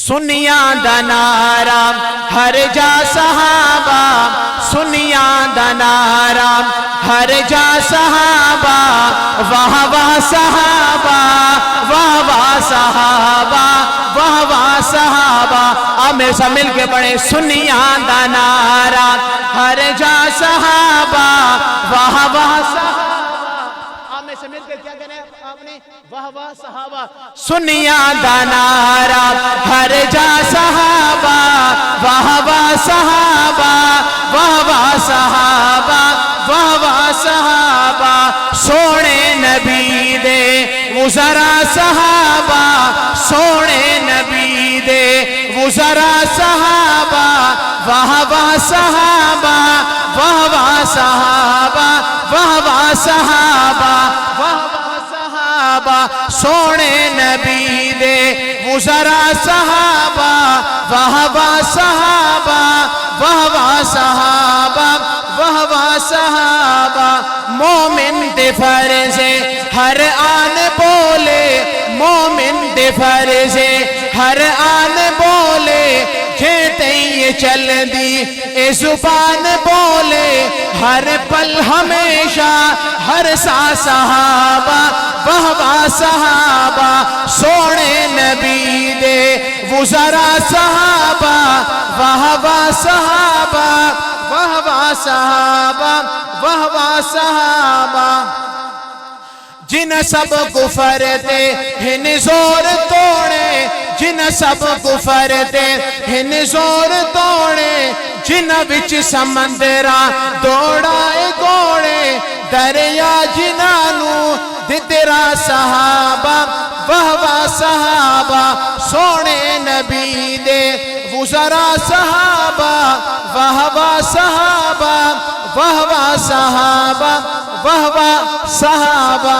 سنیاں دا نعرہ ہر جا صحابہ، سنیاں دا نعرہ ہر جا صحابہ، واہ واہ صحابہ، واہ واہ صحابہ، واہ واہ صحابہ۔ آپ میرے ساتھ مل کے پڑھیں، سنیاں دا نعرہ ہر جا صحابہ، واہ واہ صحابہ۔ آپ میرے سے مل کے کیا کہنا ہے آپ نے؟ واہ واہ صحابہ۔ سنیاں دا نعرہ ہر جا صحابہ، واہ واہ صحابہ، واہ واہ صحابہ، واہ واہ صحابہ۔ سونے نبی دے وزرا صحابہ، سونے نبی دے وزرا صحابہ، واہ واہ صحابہ، واہ واہ صحابہ، واہ واہ صحابہ، واہ واہ صحابہ۔ سونے نبی دے وزرا صحابہ، واہ واہ صحابہ، واہ واہ صحابہ، واہ واہ صحابہ۔ مومن دے فرزے ہر آن بولے، مومن دے فرزے ہر آن بولے، جیتے یہ چل دی اے زبان بولے، ہر پل ہمیشہ ہر سا صحابہ، واہ واہ صحابہ۔ سونے نبی دے وزرا صحابہ، واہ واہ صحابہ، واہ واہ صحابہ، واہ واہ صحابہ۔ جن سب کفر دے ہن زور توڑے، جن سب کفر دے ہن زور توڑے، جن وچ سمندرا دوڑائے گوڑے، دریا جنانو دترا صحابہ، واہ واہ صحابہ۔ سونے نبی دے وزرا صحابہ، واہ واہ صحابہ، واہ واہ صحابہ، واہ واہ صحابہ۔